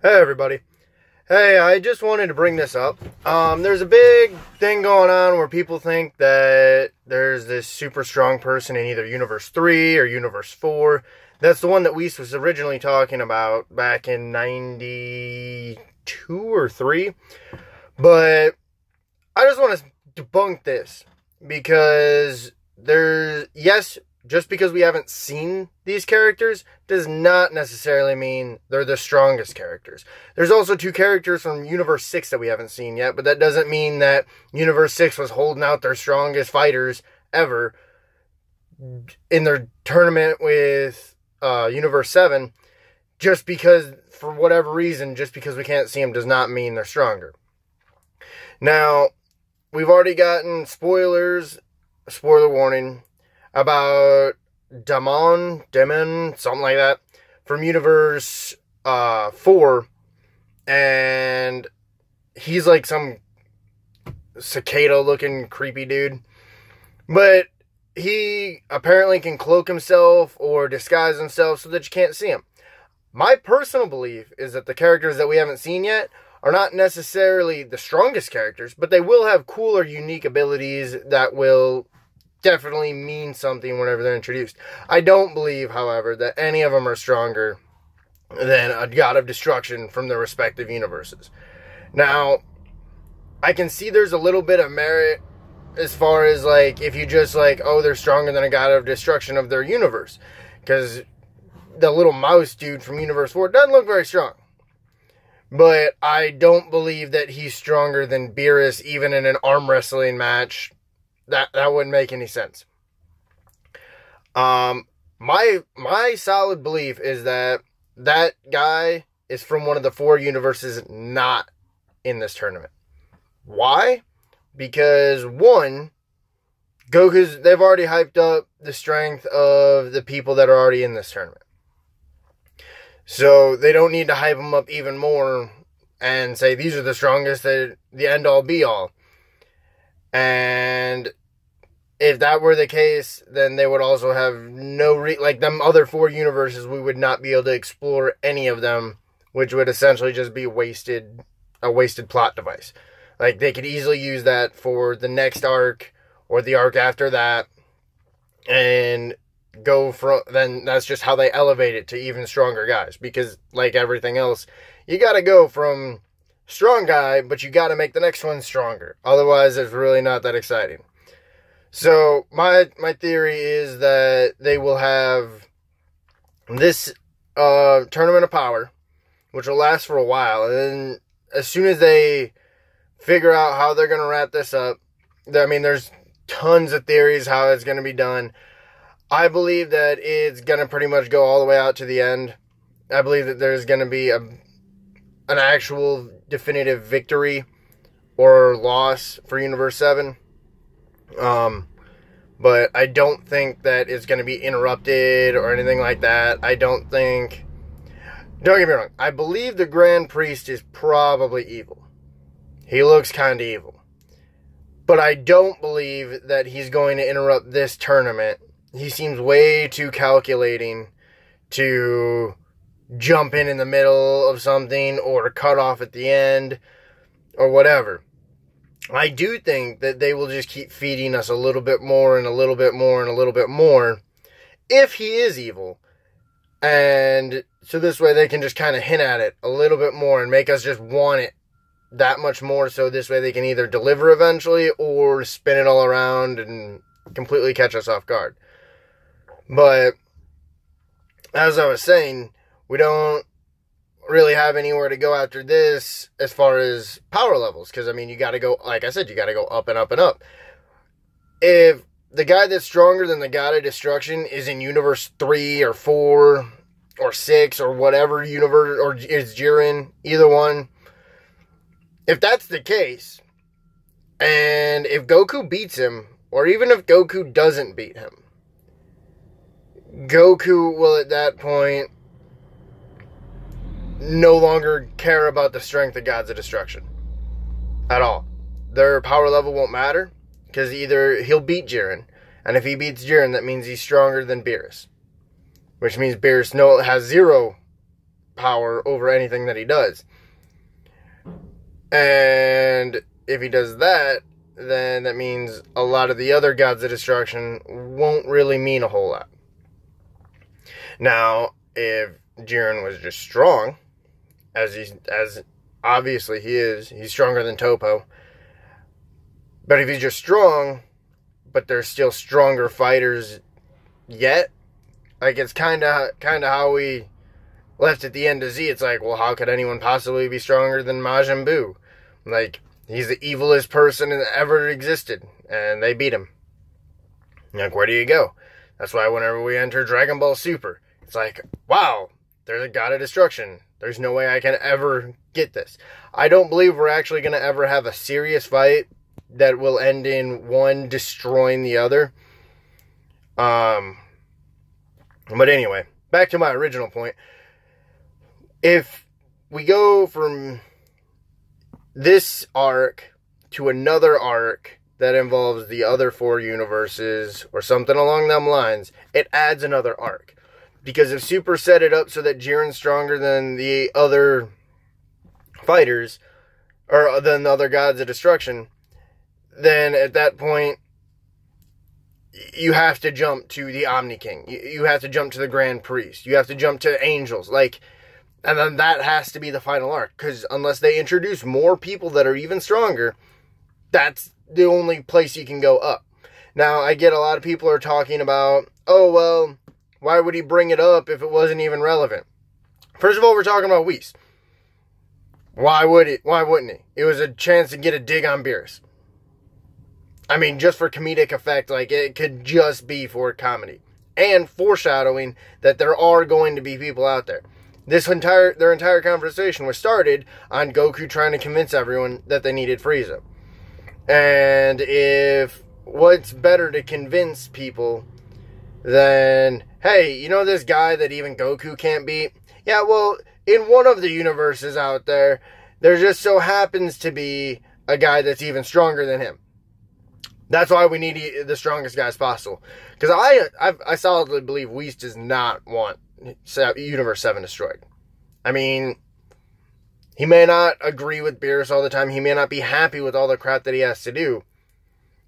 Hey everybody. Hey, I just wanted to bring this up. There's a big thing going on where people think that there's this super strong person in either Universe 3 or Universe 4. That's the one that Weiss was originally talking about back in 92 or 3. But I just want to debunk this because just because we haven't seen these characters does not necessarily mean they're the strongest characters. There's also 2 characters from Universe 6 that we haven't seen yet, but that doesn't mean that Universe 6 was holding out their strongest fighters ever in their tournament with Universe 7. Just because, for whatever reason, just because we can't see them does not mean they're stronger. Now, we've already gotten spoiler warning, about Demon, something like that, from Universe 4, and he's like some cicada-looking creepy dude, but he apparently can cloak himself or disguise himself so that you can't see him. My personal belief is that the characters that we haven't seen yet are not necessarily the strongest characters, but they will have cool or unique abilities that will definitely mean something whenever they're introduced. I don't believe, however, that any of them are stronger than a god of destruction from their respective universes. Now, I can see there's a little bit of merit as far as, like, if you just, like, oh, they're stronger than a god of destruction of their universe. Because the little mouse dude from Universe 4 doesn't look very strong. But I don't believe that he's stronger than Beerus, even in an arm wrestling match. That wouldn't make any sense. My solid belief is that guy is from one of the 4 universes not in this tournament. Why? Because, one, they've already hyped up the strength of the people that are already in this tournament. So they don't need to hype them up even more and say these are the strongest, the end all be all. And if that were the case, then they would also have like them other 4 universes, we would not be able to explore any of them, which would essentially just be a wasted plot device. Like, they could easily use that for the next arc or the arc after that, and then that's just how they elevate it to even stronger guys. Because, like everything else, you gotta go from strong guy, but you gotta make the next one stronger. Otherwise, it's really not that exciting. So, my theory is that they will have this Tournament of Power, which will last for a while. And then, as soon as they figure out how they're going to wrap this up, I mean, there's tons of theories how it's going to be done. I believe that it's going to pretty much go all the way out to the end. I believe that there's going to be an actual definitive victory or loss for Universe 7. But I don't think that it's going to be interrupted or anything like that. Don't get me wrong, I believe the Grand Priest is probably evil. He looks kind of evil. But I don't believe that he's going to interrupt this tournament. He seems way too calculating to jump in the middle of something or cut off at the end or whatever. I do think that they will just keep feeding us a little bit more and a little bit more and a little bit more if he is evil. And so this way they can just kind of hint at it a little bit more and make us just want it that much more, so this way they can either deliver eventually or spin it all around and completely catch us off guard. But as I was saying, we don't really have anywhere to go after this as far as power levels, because I mean, you got to go, like I said, you got to go up and up and up. If the guy that's stronger than the God of Destruction is in Universe 3 or 4 or 6 or whatever universe, or is Jiren, either one, if that's the case, and if Goku beats him, or even if Goku doesn't beat him, Goku will at that point no longer care about the strength of Gods of Destruction at all. Their power level won't matter, because either he'll beat Jiren, and if he beats Jiren, that means he's stronger than Beerus, which means Beerus has 0 power over anything that he does. And if he does that, then that means a lot of the other gods of destruction won't really mean a whole lot. Now, if Jiren was just strong, as obviously he is, he's stronger than Toppo. But if he's just strong, but there's still stronger fighters yet, like it's kind of how we left at the end of Z. It's like, well, how could anyone possibly be stronger than Majin Buu? Like, he's the evilest person that ever existed, and they beat him. Like, where do you go? That's why whenever we enter Dragon Ball Super, it's like, wow, there's a god of destruction. There's no way I can ever get this. I don't believe we're actually going to ever have a serious fight that will end in one destroying the other. But anyway, back to my original point. If we go from this arc to another arc that involves the other 4 universes or something along them lines, it adds another arc. Because if Super set it up so that Jiren's stronger than the other fighters, or than the other gods of destruction, then at that point, you have to jump to the Omni King. You have to jump to the Grand Priest. You have to jump to angels. Like, and then that has to be the final arc. Because unless they introduce more people that are even stronger, that's the only place you can go up. Now, I get a lot of people are talking about, oh, well, why would he bring it up if it wasn't even relevant? First of all, we're talking about Whis. Why wouldn't he? It was a chance to get a dig on Beerus. I mean, just for comedic effect, like, it could just be for comedy. And foreshadowing that there are going to be people out there. Their entire conversation was started on Goku trying to convince everyone that they needed Frieza. And if what's better to convince people than, hey, you know this guy that even Goku can't beat? Yeah, well, in one of the universes out there, there just so happens to be a guy that's even stronger than him. That's why we need the strongest guys possible. Because I solidly believe Whis does not want Universe 7 destroyed. I mean, he may not agree with Beerus all the time. He may not be happy with all the crap that he has to do.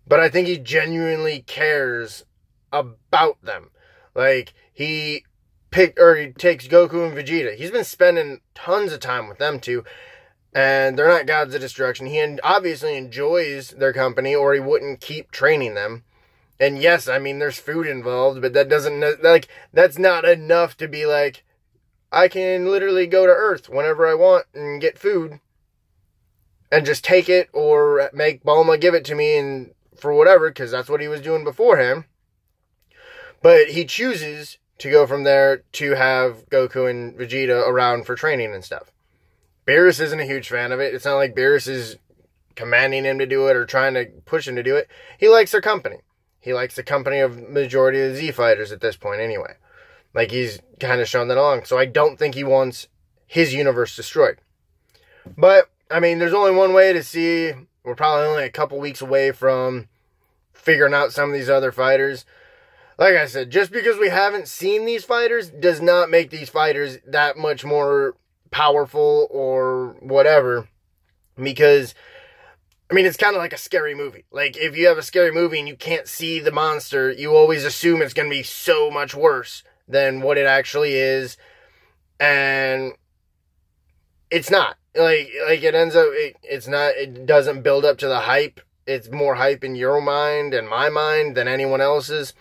But I think he genuinely cares about them. Like, he takes Goku and Vegeta. He's been spending tons of time with them two. And they're not gods of destruction. He obviously enjoys their company, or he wouldn't keep training them. And yes, I mean, there's food involved, but that doesn't, like, that's not enough to be like, I can literally go to Earth whenever I want and get food and just take it, or make Bulma give it to me and for whatever, because that's what he was doing beforehand. But he chooses to go from there to have Goku and Vegeta around for training and stuff. Beerus isn't a huge fan of it. It's not like Beerus is commanding him to do it or trying to push him to do it. He likes their company. He likes the company of majority of the Z fighters at this point anyway. Like, he's kind of shown that along. So I don't think he wants his universe destroyed. But, I mean, there's only one way to see. We're probably only a couple weeks away from figuring out some of these other fighters. Like I said, just because we haven't seen these fighters does not make these fighters that much more powerful or whatever, because I mean, it's kind of like a scary movie. Like, if you have a scary movie and you can't see the monster, you always assume it's going to be so much worse than what it actually is, and it's not. Like it ends up, it's not, it doesn't build up to the hype. It's more hype in your mind and my mind than anyone else's.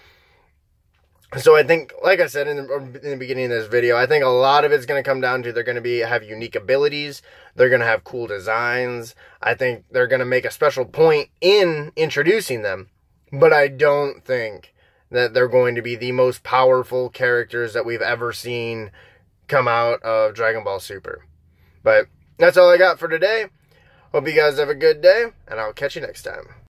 So I think, like I said in the beginning of this video, I think a lot of it's going to come down to they're going to have unique abilities. They're going to have cool designs. I think they're going to make a special point in introducing them. But I don't think that they're going to be the most powerful characters that we've ever seen come out of Dragon Ball Super. But that's all I got for today. Hope you guys have a good day, and I'll catch you next time.